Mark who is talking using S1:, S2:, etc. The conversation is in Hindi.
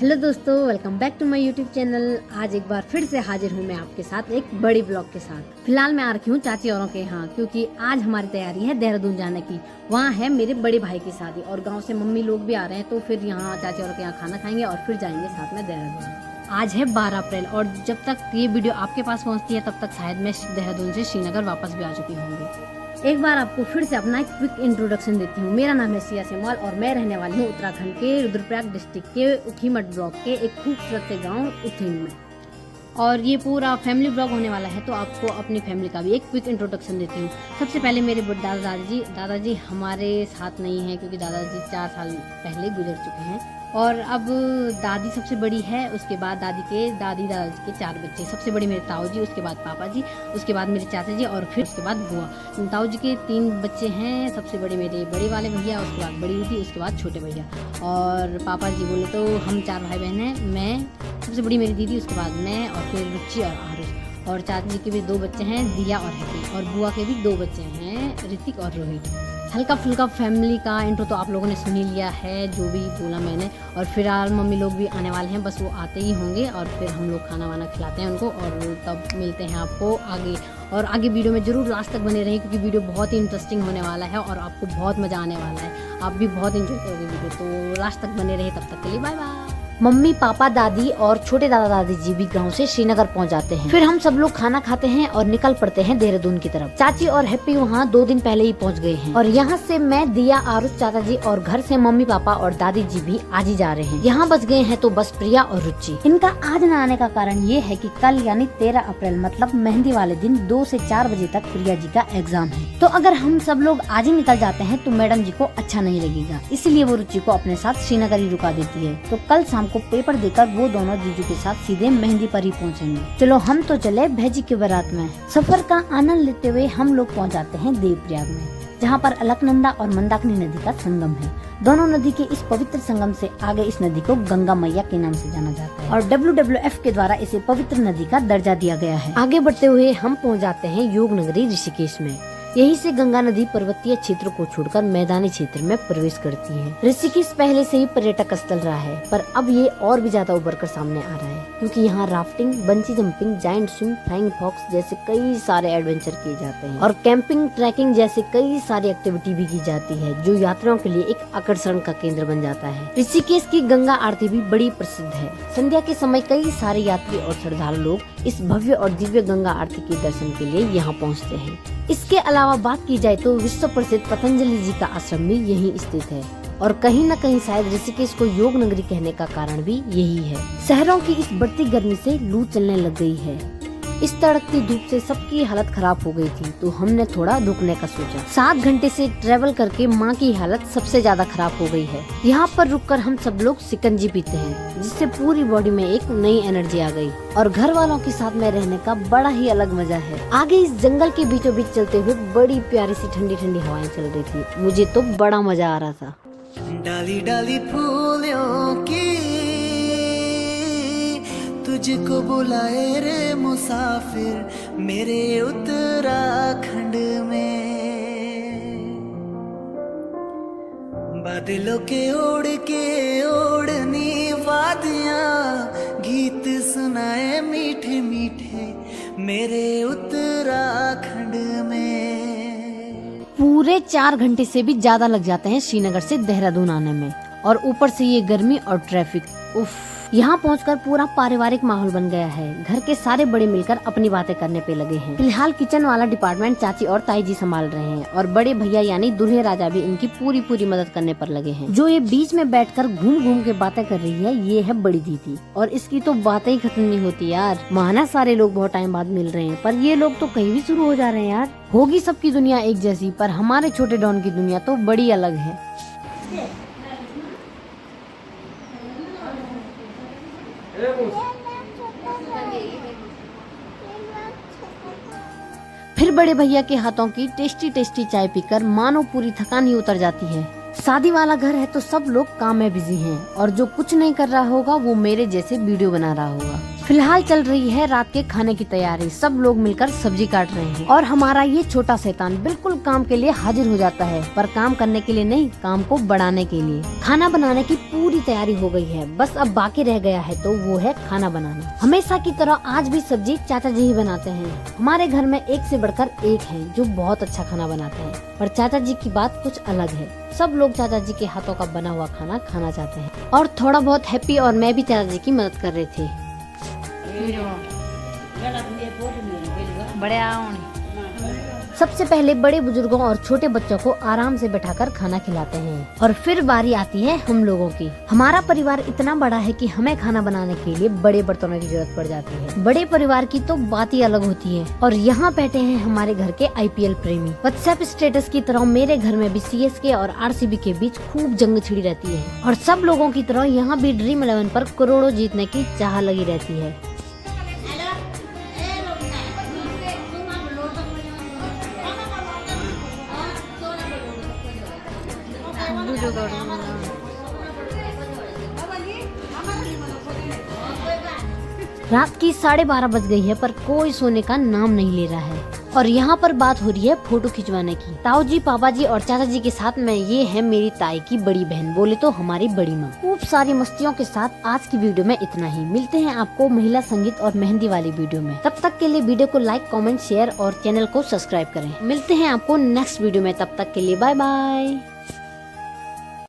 S1: हेलो दोस्तों, welcome back to my YouTube channel. आज एक बार फिर से हाजिर हूँ मैं आपके साथ एक बड़ी ब्लॉग के साथ। फिलहाल मैं आ रखी हूँ चाची औरों के यहाँ, क्योंकि आज हमारी तैयारी है देहरादून जाने की। वहाँ है मेरे बड़े भाई की शादी और गांव से मम्मी लोग भी आ रहे हैं, तो फिर यहाँ चाची औरों के यहाँ खाना खाएंगे और फिर जाएंगे साथ में देहरादून। आज है 12 अप्रैल और जब तक ये वीडियो आपके पास पहुँचती है तब तक शायद मैं देहरादून से श्रीनगर वापस भी आ चुकी होंगी। एक बार आपको फिर से अपना एक क्विक इंट्रोडक्शन देती हूँ। मेरा नाम है सिया सेमवाल और मैं रहने वाली हूँ उत्तराखंड के रुद्रप्रयाग डिस्ट्रिक्ट के उखीमठ ब्लॉक के एक खूबसूरत से गांव उखीम में। और ये पूरा फैमिली ब्लॉग होने वाला है, तो आपको अपनी फैमिली का भी एक क्विक इंट्रोडक्शन देती हूँ। सबसे पहले मेरे दादाजी हमारे साथ नहीं है, क्योंकि दादाजी 4 साल पहले गुजर चुके हैं। और अब दादी सबसे बड़ी है, उसके बाद दादाजी के 4 बच्चे। सबसे बड़ी मेरे ताऊ जी, उसके बाद पापा जी, उसके बाद मेरे चाचा जी और फिर उसके बाद बुआ। ताऊ जी के 3 बच्चे हैं, सबसे बड़े मेरे बड़े वाले भैया, उसके बाद बड़ी दीदी, उसके बाद छोटे भैया। और पापा जी बोले तो हम 4 भाई बहन हैं। मैं सबसे बड़ी मेरी दीदी, उसके बाद मैं और फिर रुचि और आरुष। और चाचा जी के भी 2 बच्चे हैं, दिया और हैप्पी। और बुआ के भी 2 बच्चे हैं, ऋतिक और रोहित। हल्का फुल्का फैमिली का इंट्रो तो आप लोगों ने सुन ही लिया है, जो भी बोला मैंने। और फिलहाल मम्मी लोग भी आने वाले हैं, बस वो आते ही होंगे और फिर हम लोग खाना वाना खिलाते हैं उनको और तब मिलते हैं आपको आगे। और आगे वीडियो में जरूर लास्ट तक बने रहें, क्योंकि वीडियो बहुत ही इंटरेस्टिंग होने वाला है और आपको बहुत मज़ा आने वाला है। आप भी बहुत इंजॉय करोगे वीडियो, तो लास्ट तक बने रहे। तब तक के लिए बाय बाय। मम्मी पापा दादी और छोटे दादा दादी जी भी गांव से श्रीनगर पहुंच जाते हैं। फिर हम सब लोग खाना खाते हैं और निकल पड़ते हैं देहरादून की तरफ। चाची और हैप्पी वहाँ 2 दिन पहले ही पहुंच गए हैं और यहाँ से मैं, दिया, आरुष, चाचा जी और घर से मम्मी पापा और दादी जी भी आज ही जा रहे हैं। यहाँ बच गए हैं तो बस प्रिया और रुचि। इनका आज न आने का कारण ये है कि कल यानी 13 अप्रैल मतलब मेहंदी वाले दिन 2 से 4 बजे तक प्रिया जी का एग्जाम है। तो अगर हम सब लोग आज ही निकल जाते हैं तो मैडम जी को अच्छा नहीं लगेगा, इसलिए वो रुचि को अपने साथ श्रीनगर ही रुका देती है। तो कल शाम को पेपर देकर वो दोनों जीजू के साथ सीधे मेहंदी पर ही पहुंचेंगे। चलो हम तो चले भैजी की बारात में। सफर का आनंद लेते हुए हम लोग पहुंच जाते हैं देवप्रयाग में, जहां पर अलकनंदा और मंदाकिनी नदी का संगम है। दोनों नदी के इस पवित्र संगम से आगे इस नदी को गंगा मैया के नाम से जाना जाता है और WWF के द्वारा इसे पवित्र नदी का दर्जा दिया गया है। आगे बढ़ते हुए हम पहुँच जाते हैं योग नगरी ऋषिकेश में। यहीं से गंगा नदी पर्वतीय क्षेत्र को छोड़कर मैदानी क्षेत्र में प्रवेश करती है। ऋषिकेश पहले से ही पर्यटक स्थल रहा है, पर अब ये और भी ज्यादा उभर कर सामने आ रहा है, क्योंकि यहाँ rafting, bungee jumping, giant swing, flying fox जैसे कई सारे एडवेंचर किए जाते हैं और कैंपिंग, ट्रैकिंग जैसे कई सारी एक्टिविटी भी की जाती है, जो यात्रियों के लिए एक आकर्षण का केंद्र बन जाता है। ऋषिकेश की गंगा आरती भी बड़ी प्रसिद्ध है। संध्या के समय कई सारे यात्री और श्रद्धालु लोग इस भव्य और दिव्य गंगा आरती के दर्शन के लिए यहाँ पहुँचते हैं। इसके अलावा बात की जाए तो विश्व प्रसिद्ध पतंजलि जी का आश्रम भी यहीं स्थित है और कहीं न कहीं शायद ऋषिकेश को योग नगरी कहने का कारण भी यही है। शहरों की इस बढ़ती गर्मी से लू चलने लग गई है। इस तड़कती धूप से सबकी हालत खराब हो गई थी, तो हमने थोड़ा रुकने का सोचा। 7 घंटे से ट्रेवल करके माँ की हालत सबसे ज्यादा खराब हो गई है। यहाँ पर रुककर हम सब लोग शिकंजी पीते हैं, जिससे पूरी बॉडी में एक नई एनर्जी आ गई और घर वालों के साथ में रहने का बड़ा ही अलग मजा है। आगे इस जंगल के बीचों बीच चलते हुए बड़ी प्यारी सी ठंडी ठंडी हवाएं चल रही थी। मुझे तो बड़ा मजा आ रहा था।
S2: डाली डाली फूलों की तुझको बुलाए रे मुसाफिर मेरे उत्तराखंड में। बादलों के ओढ़नी वादियां गीत सुनाए मीठे मीठे मेरे उत्तराखंड में।
S1: पूरे 4 घंटे से भी ज्यादा लग जाते हैं श्रीनगर से देहरादून आने में, और ऊपर से ये गर्मी और ट्रैफिक। उफ, यहाँ पहुंचकर पूरा पारिवारिक माहौल बन गया है। घर के सारे बड़े मिलकर अपनी बातें करने पे लगे हैं। फिलहाल किचन वाला डिपार्टमेंट चाची और ताई जी संभाल रहे हैं और बड़े भैया यानी दूल्हे राजा भी इनकी पूरी मदद करने पर लगे हैं। जो ये बीच में बैठकर घूम घूम के बातें कर रही है, ये है बड़ी दीदी, और इसकी तो बातें ही खत्म नहीं होती यार। माना सारे लोग बहुत टाइम बाद मिल रहे हैं, पर ये लोग तो कहीं भी शुरू हो जा रहे हैं यार। होगी सबकी दुनिया एक जैसी, पर हमारे छोटे डॉन की दुनिया तो बड़ी अलग है। फिर बड़े भैया के हाथों की टेस्टी टेस्टी चाय पीकर मानो पूरी थकान ही उतर जाती है। शादी वाला घर है तो सब लोग काम में बिजी हैं और जो कुछ नहीं कर रहा होगा वो मेरे जैसे वीडियो बना रहा होगा। फिलहाल चल रही है रात के खाने की तैयारी, सब लोग मिलकर सब्जी काट रहे हैं और हमारा ये छोटा शैतान बिल्कुल काम के लिए हाजिर हो जाता है, पर काम करने के लिए नहीं, काम को बढ़ाने के लिए। खाना बनाने की पूरी तैयारी हो गई है, बस अब बाकी रह गया है तो वो है खाना बनाना। हमेशा की तरह आज भी सब्जी चाचा जी ही बनाते हैं। हमारे घर में एक से बढ़कर एक है जो बहुत अच्छा खाना बनाते हैं, पर चाचा जी की बात कुछ अलग है। सब लोग चाचा जी के हाथों का बना हुआ खाना खाना चाहते हैं और थोड़ा बहुत हैप्पी और मैं भी चाचा जी की मदद कर रहे थे। सबसे पहले बड़े बुजुर्गों और छोटे बच्चों को आराम से बैठाकर खाना खिलाते हैं और फिर बारी आती है हम लोगों की। हमारा परिवार इतना बड़ा है कि हमें खाना बनाने के लिए बड़े बर्तनों की जरूरत पड़ जाती है। बड़े परिवार की तो बात ही अलग होती है। और यहाँ बैठे हैं हमारे घर के IPL प्रेमी। व्हाट्सएप स्टेटस की तरह मेरे घर में भी CSK और RCB के बीच खूब जंग छिड़ी रहती है और सब लोगों की तरह यहाँ भी ड्रीम 11 पर करोड़ों जीतने की चाह लगी रहती है। रात की 12:30 बज गई है पर कोई सोने का नाम नहीं ले रहा है और यहाँ पर बात हो रही है फोटो खिंचवाने की। ताऊ जी, पापा जी और चाचा जी के साथ में ये है मेरी ताई की बड़ी बहन, बोले तो हमारी बड़ी माँ। खूब सारी मस्तियों के साथ आज की वीडियो में इतना ही। मिलते हैं आपको महिला संगीत और मेहंदी वाली वीडियो में। तब तक के लिए वीडियो को लाइक, कमेंट, शेयर और चैनल को सब्सक्राइब करें। मिलते हैं आपको नेक्स्ट वीडियो में, तब तक के लिए बाय बाय।